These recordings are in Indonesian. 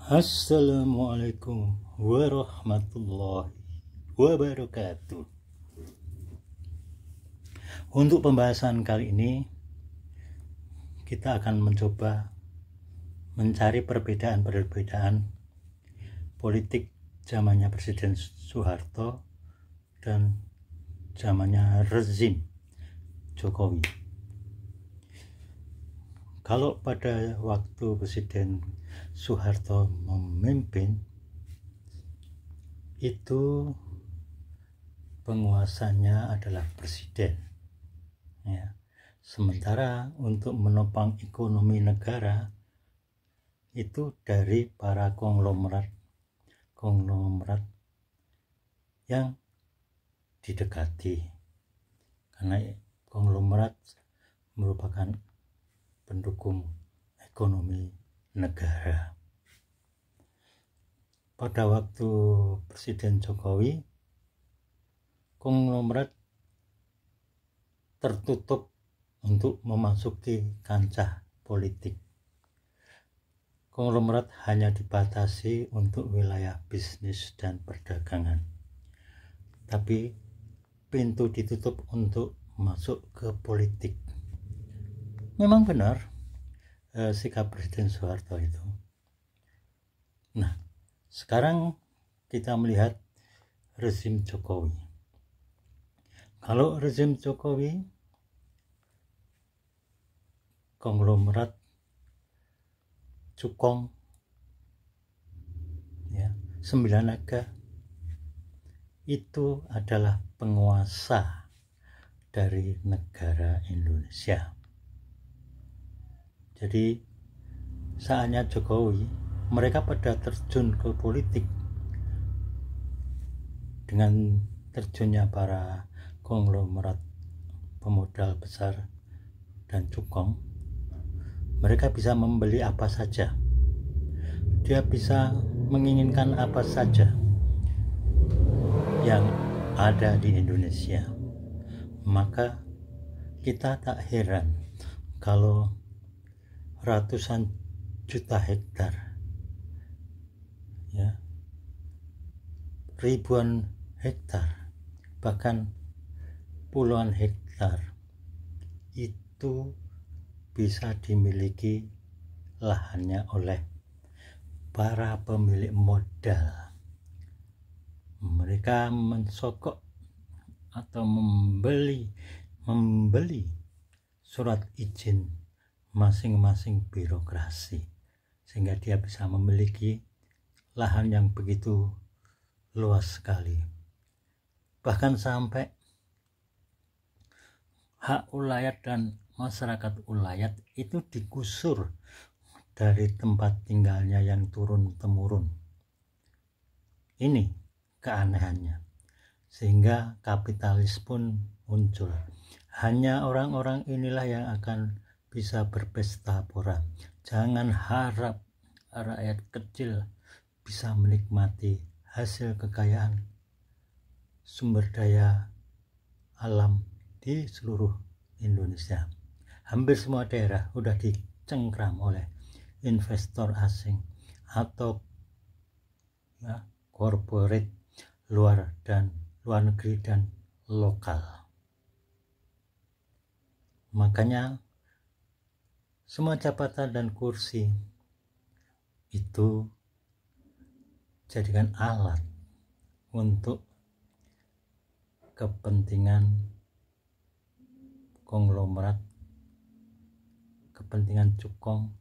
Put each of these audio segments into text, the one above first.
Assalamualaikum warahmatullahi wabarakatuh. Untuk pembahasan kali ini kita akan mencoba mencari perbedaan-perbedaan politik zamannya Presiden Soeharto dan zamannya rezim Jokowi. Kalau pada waktu Presiden Soeharto memimpin, itu penguasanya adalah presiden, ya. Sementara untuk menopang ekonomi negara itu dari para konglomerat yang didekati, karena konglomerat merupakan pendukung ekonomi negara. Pada waktu Presiden Jokowi, konglomerat tertutup untuk memasuki kancah politik. Konglomerat hanya dibatasi untuk wilayah bisnis dan perdagangan, tapi pintu ditutup untuk masuk ke politik. Memang benar sikap Presiden Soeharto itu. Nah, sekarang kita melihat rezim Jokowi. Kalau rezim Jokowi, konglomerat cukong, ya, 9 naga itu adalah penguasa dari negara Indonesia. Jadi saatnya Jokowi, mereka pada terjun ke politik. Dengan terjunnya para konglomerat pemodal besar dan cukong, mereka bisa membeli apa saja. Dia bisa menginginkan apa saja yang ada di Indonesia. Maka kita tak heran kalau ratusan juta hektar, ya, ribuan hektar, bahkan puluhan hektar itu bisa dimiliki lahannya oleh para pemilik modal. Mereka mensokok atau membeli surat izin masing-masing birokrasi, sehingga dia bisa memiliki lahan yang begitu luas sekali. Bahkan sampai hak ulayat dan masyarakat ulayat itu digusur dari tempat tinggalnya yang turun-temurun. Ini keanehannya, sehingga kapitalis pun muncul. Hanya orang-orang inilah yang akan bisa berpesta pora. Jangan harap rakyat kecil bisa menikmati hasil kekayaan sumber daya alam di seluruh Indonesia. Hampir semua daerah sudah dicengkram oleh investor asing atau, ya, corporate luar negeri dan lokal. Makanya semua jabatan dan kursi itu jadikan alat untuk kepentingan konglomerat, kepentingan cukong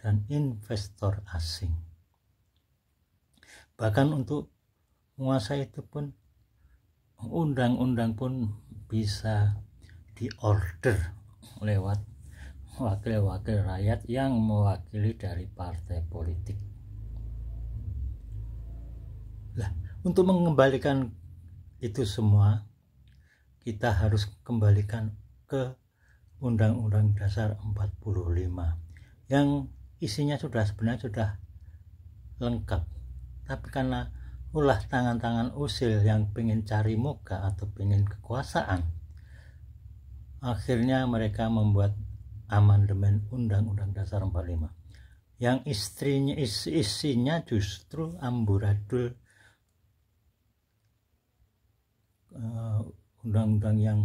dan investor asing. Bahkan untuk menguasai itu pun, undang-undang pun bisa diorder lewat wakil-wakil rakyat yang mewakili dari partai politik. Nah, untuk mengembalikan itu semua, kita harus kembalikan ke Undang-Undang Dasar 45 yang isinya sebenarnya sudah lengkap, tapi karena ulah tangan-tangan usil yang pengen cari muka atau pengen kekuasaan, akhirnya mereka membuat amandemen Undang-Undang Dasar 45 yang isinya justru amburadul undang-undang yang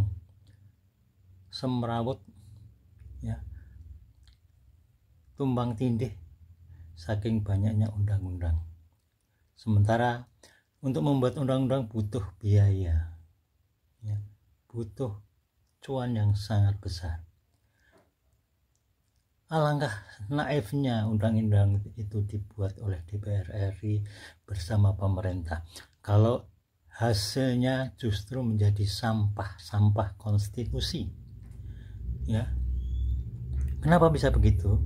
semrawut, ya, tumbang tindih saking banyaknya undang-undang. Sementara untuk membuat undang-undang butuh biaya, ya, butuh cuan yang sangat besar. Alangkah naifnya undang-undang itu dibuat oleh DPR RI bersama pemerintah kalau hasilnya justru menjadi sampah konstitusi, ya. Kenapa bisa begitu?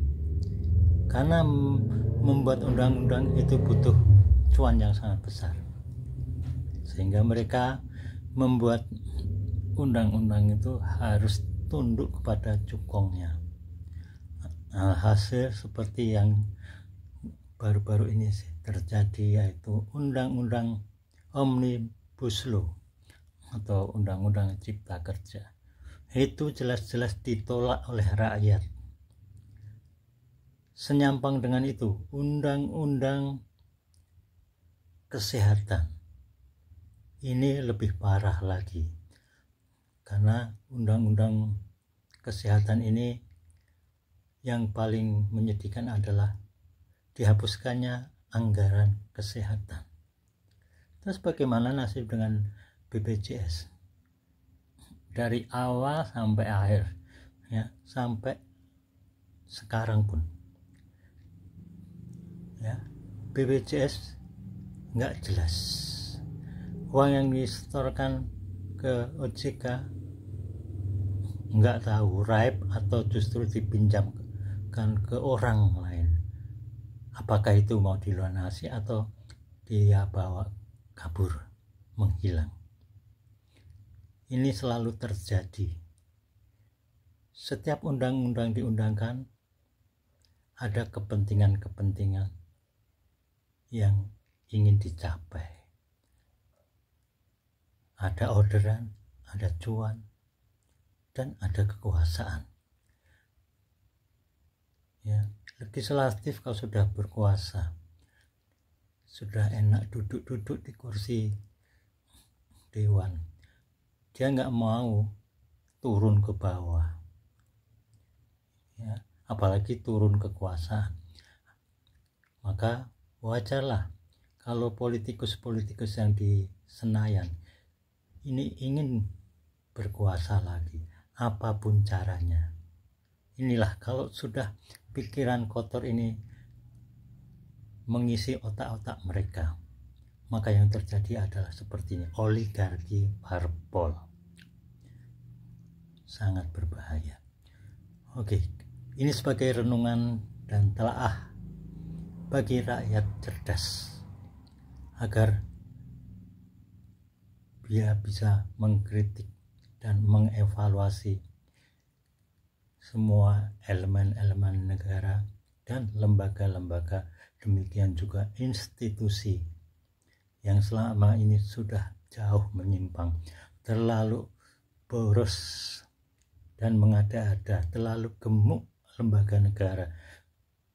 Karena membuat undang-undang itu butuh cuan yang sangat besar, sehingga mereka membuat undang-undang itu harus tunduk kepada cukongnya. Hasil seperti yang baru-baru ini terjadi, yaitu undang-undang Omnibus Law atau undang-undang Cipta Kerja. Itu jelas-jelas ditolak oleh rakyat. Senyampang dengan itu, undang-undang kesehatan ini lebih parah lagi, karena undang-undang kesehatan ini yang paling menyedihkan adalah dihapuskannya anggaran kesehatan. Terus bagaimana nasib dengan BPJS? Dari awal sampai akhir, ya, sampai sekarang pun, ya, BPJS nggak jelas. Uang yang disetorkan ke OJK nggak tahu raib atau justru dipinjamkan ke orang lain. Apakah itu mau dilunasi atau dia bawa kabur, menghilang? Ini selalu terjadi. Setiap undang-undang diundangkan, ada kepentingan-kepentingan yang ingin dicapai. Ada orderan, ada cuan, dan ada kekuasaan. Ya, legislatif kalau sudah berkuasa, sudah enak duduk-duduk di kursi dewan, dia nggak mau turun ke bawah, ya, apalagi turun kekuasaan. Maka wajarlah kalau politikus-politikus yang di Senayan ini ingin berkuasa lagi, apapun caranya. Inilah kalau sudah pikiran kotor ini mengisi otak-otak mereka, maka yang terjadi adalah seperti ini, oligarki parpol. Sangat berbahaya. Oke, ini sebagai renungan dan telaah bagi rakyat cerdas agar dia bisa mengkritik dan mengevaluasi semua elemen-elemen negara dan lembaga-lembaga, demikian juga institusi yang selama ini sudah jauh menyimpang, terlalu boros dan mengada-ada, terlalu gemuk lembaga negara,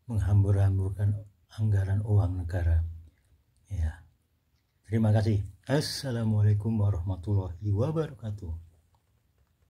menghambur-hamburkan anggaran uang negara. Ya, terima kasih. Assalamualaikum warahmatullahi wabarakatuh.